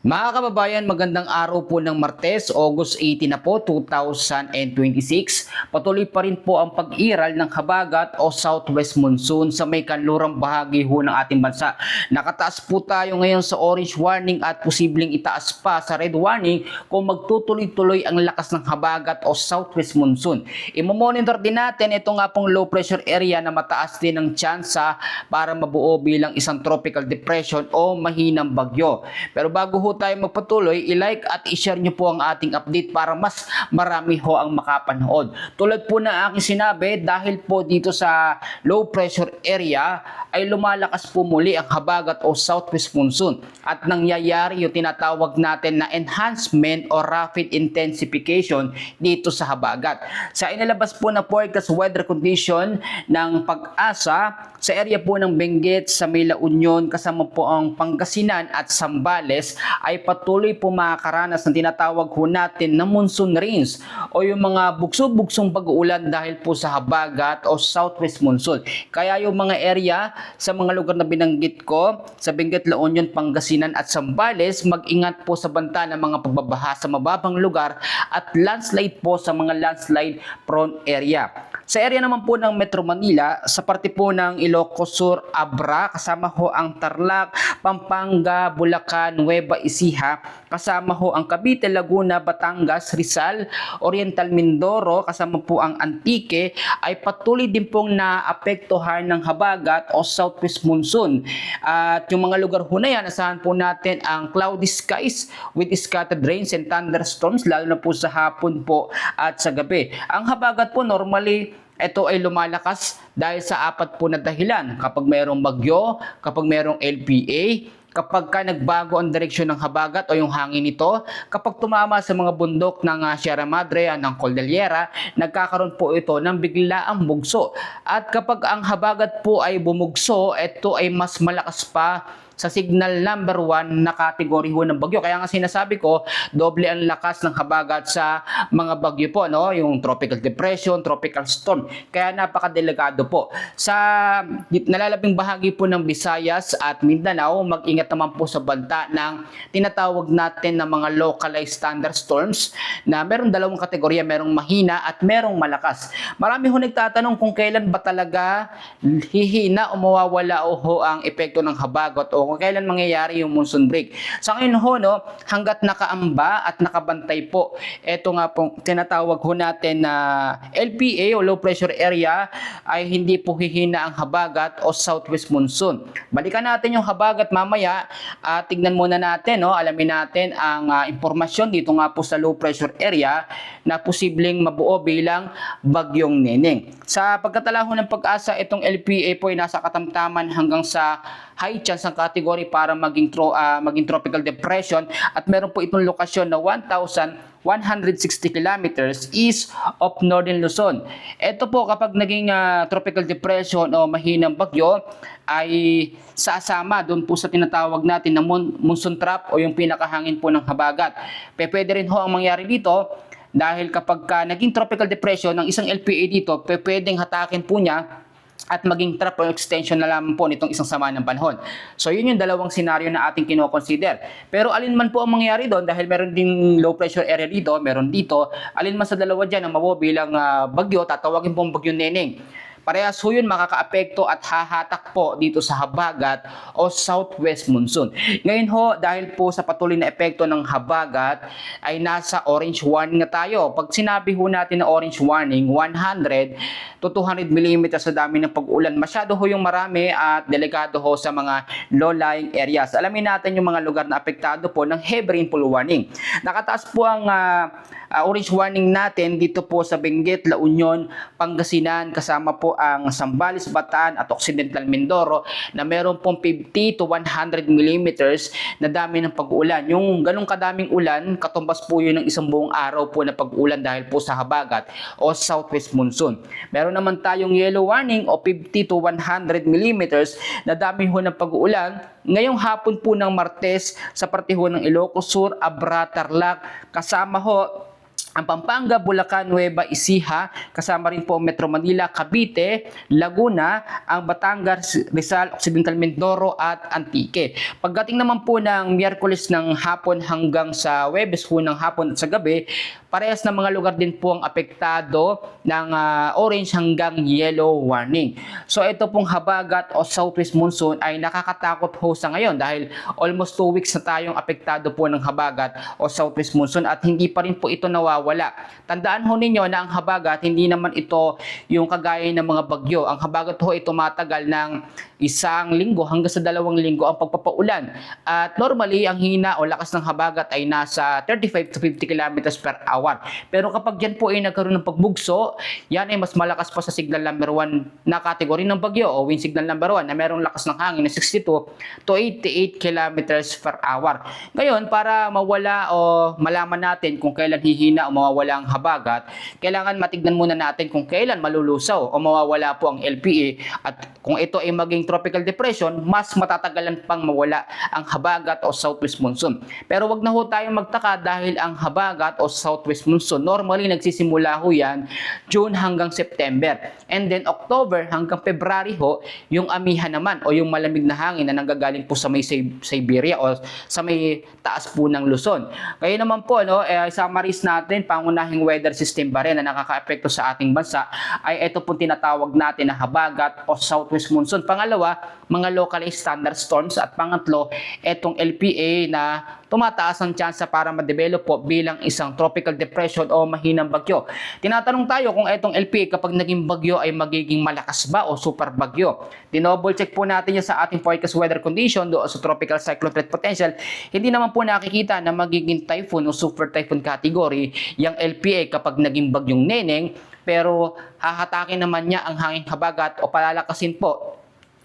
Mga kababayan, magandang araw po ng Martes, August 18 na po, 2026. Patuloy pa rin po ang pag-iral ng habagat o southwest monsoon sa may kanlurang bahagi ho ng ating bansa. Nakataas po tayo ngayon sa orange warning at posibleng itaas pa sa red warning kung magtutuloy-tuloy ang lakas ng habagat o southwest monsoon. Imo-monitor din natin ito nga pong low pressure area na mataas din ang tsansa para mabuo bilang isang tropical depression o mahinang bagyo. Pero bago ho tayo magpatuloy, i-like at i-share nyo po ang ating update para mas marami ho ang makapanood. Tulad po na aking sinabi, dahil po dito sa low pressure area ay lumalakas po muli ang habagat o southwest monsoon at nangyayari yung tinatawag natin na enhancement o rapid intensification dito sa habagat. Sa inilabas po na forecast weather condition ng Pag-asa sa area po ng Benguet, sa May La Union, kasama po ang Pangasinan at Zambales ay patuloy po makakaranas ng tinatawag ho natin na monsoon rains o yung mga bugso-bugsong pag-uulan dahil po sa habagat o southwest monsoon. Kaya yung mga area sa mga lugar na binanggit ko, sa Benguet, La Union, Pangasinan at Zambales, mag-ingat po sa banta ng mga pagbabaha sa mababang lugar at landslide po sa mga landslide prone area. Sa area naman po ng Metro Manila, sa parte po ng Ilocos Sur, Abra, kasama ho ang Tarlac, Pampanga, Bulacan, Nueva Ecija, kasama ho ang Cavite, Laguna, Batangas, Rizal, Oriental Mindoro, kasama po ang Antique, ay patuloy din pong naapektuhan ng habagat o southwest monsoon. At yung mga lugar ho na yan, asahan po natin ang cloudy skies with scattered rains and thunderstorms, lalo na po sa hapon po at sa gabi. Ang habagat po normally, ito ay lumalakas dahil sa apat po na dahilan. Kapag mayroong bagyo, kapag mayroong LPA, kapag ka nagbago ang direksyon ng habagat o yung hangin nito, kapag tumama sa mga bundok ng Sierra Madre, ng Cordillera, nagkakaroon po ito ng biglaang bugso. At kapag ang habagat po ay bumugso, ito ay mas malakas pa sa signal number 1 na kategory ho ng bagyo. Kaya nga sinasabi ko, doble ang lakas ng habagat sa mga bagyo po, no? Yung tropical depression, tropical storm. Kaya napakadelikado po. Sa nalalabing bahagi po ng Visayas at Mindanao, mag-ingat naman po sa banta ng tinatawag natin na mga localized thunderstorms na meron dalawang kategorya, merong mahina at merong malakas. Marami ho nagtatanong kung kailan ba talaga hihina o mawawala ho ang epekto ng habagat o kung kailan mangyayari yung monsoon break. Sa ngayon ho, no, hanggat nakaamba at nakabantay po, ito nga pong tinatawag ho natin na LPA o low pressure area ay hindi po hihina ang habagat o southwest monsoon. Balikan natin yung habagat mamaya at tignan muna natin, no, alamin natin ang impormasyon dito nga po sa low pressure area na posibleng mabuo bilang bagyong Neneng. Sa pagkatala ho ng Pag-asa, itong LPA po ay nasa katamtaman hanggang sa high chance ng category para maging tropical depression at meron po itong lokasyon na 1,160 kilometers east of Northern Luzon. Ito po kapag naging tropical depression o mahinang bagyo ay sasama doon po sa tinatawag natin na monsoon trap o yung pinakahangin po ng habagat. Pwede rin ho ang mangyari dito dahil kapag naging tropical depression ng isang LPA dito, pwedeng hatakin po niya at maging trap o extension na lamang po nitong isang sama ng panahon. So yun yung dalawang senaryo na ating kino-consider. Pero alin man po ang mangyari doon, dahil meron ding low pressure area dito, meron dito, alin man sa dalawa dyan ang mabuo bilang bagyo, tatawagin pong bagyo Neneng. Parehas ho yun makakaapekto at hahatak po dito sa habagat o southwest monsoon. Ngayon ho, dahil po sa patuloy na epekto ng habagat, ay nasa orange warning na tayo. Pag sinabi ho natin na orange warning, 100 to 200 mm sa dami ng pag-ulan. Masyado ho yung marami at delikado ho sa mga low-lying areas. Alamin natin yung mga lugar na apektado po ng heavy rainfall warning. Nakataas po ang orange warning natin dito po sa Benguet, La Union, Pangasinan, kasama po ang Zambales, Bataan at Occidental Mindoro na meron pong 50 to 100 millimeters na dami ng pag-uulan. Yung ganong kadaming ulan, katumbas po yun ng isang buong araw po na pag-uulan dahil po sa habagat o southwest monsoon. Meron naman tayong yellow warning o 50 to 100 millimeters na dami ho ng pag-uulan ngayong hapon po ng Martes sa parte ho ng Ilocos Sur, Abra, Tarlac, kasama ho ang Pampanga, Bulacan, Nueva Ecija, kasama rin po ang Metro Manila, Cavite, Laguna, ang Batangas, Rizal, Occidental Mindoro at Antique. Pagdating naman po ng Miyerkules ng hapon hanggang sa Huwebes po ng hapon at sa gabi, parehas na mga lugar din po ang apektado ng orange hanggang yellow warning. So ito pong habagat o southwest monsoon ay nakakatakot ho sa ngayon dahil almost 2 weeks na tayong apektado po ng habagat o southwest monsoon at hindi pa rin po ito nawawala. Tandaan ho ninyo na ang habagat hindi naman ito yung kagaya ng mga bagyo. Ang habagat ho ay tumatagal ng 1 linggo hanggang sa 2 linggo ang pagpapaulan. At normally ang hina o lakas ng habagat ay nasa 35 to 50 kilometers per hour. Pero kapag yan po ay nagkaroon ng pagbugso, yan ay mas malakas pa sa signal number 1 na kategory ng bagyo o wind signal number 1 na merong lakas ng hangin na 62 to 88 kilometers per hour. Ngayon, para mawala o malaman natin kung kailan hihina o mawawala ang habagat, kailangan matignan muna natin kung kailan malulusaw o mawawala po ang LPA at kung ito ay maging tropical depression, mas matatagalan pang mawala ang habagat o southwest monsoon. Pero wag na ho tayong magtaka dahil ang habagat o southwest monsoon, normally nagsisimula ho yan June hanggang September. And then October hanggang February ho, yung amihan naman o yung malamig na hangin na nanggagaling po sa may Siberia o sa may taas po ng Luzon. Kaya naman po, summarize natin, pangunahing weather system ba rin na nakaka-epekto sa ating bansa ay ito po tinatawag natin na habagat o southwest monsoon. Pangalawa, mga localized standard storms at pangatlo, itong LPA na tumataas ang tsansa para ma-develop po bilang isang tropical depression o mahinang bagyo. Tinatanong tayo kung itong LPA kapag naging bagyo ay magiging malakas ba o super bagyo. Dinoble check po natin yan sa ating forecast weather condition doon sa tropical cyclone threat potential. Hindi naman po nakikita na magiging typhoon o super typhoon category yung LPA kapag naging bagyong Neneng, pero hahatakin naman niya ang hanging habagat o palalakasin po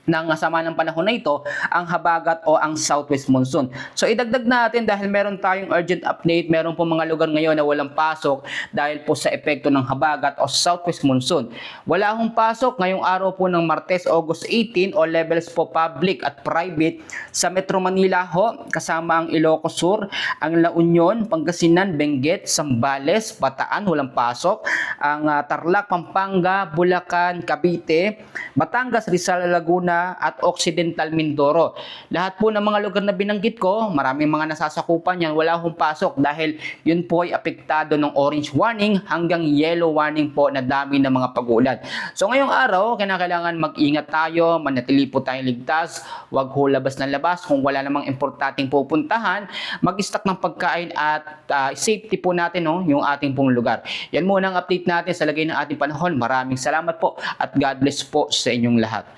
ng sama ng panahon na ito ang habagat o ang southwest monsoon. So idagdag natin dahil meron tayong urgent update, meron po mga lugar ngayon na walang pasok dahil po sa epekto ng habagat o southwest monsoon. Wala hong pasok ngayong araw po ng Martes, August 18 o levels po public at private sa Metro Manila ho, kasama ang Ilocos Sur, ang La Union, Pangasinan, Benguet, Zambales, Bataan, walang pasok. Ang Tarlac, Pampanga, Bulacan, Cavite, Batangas, Rizal, Laguna, at Occidental Mindoro. Lahat po ng mga lugar na binanggit ko, maraming mga nasasakupan yan, wala hong pasok dahil yun po ay apektado ng orange warning hanggang yellow warning po na dami ng mga pag-ulan. So ngayong araw, kailangan mag-ingat tayo, manatili po tayong ligtas, wag ho labas ng labas kung wala namang importanteng pupuntahan, mag-stock ng pagkain at safety po natin yung ating pong lugar. Yan muna ang update natin sa lagay ng ating panahon. Maraming salamat po at God bless po sa inyong lahat.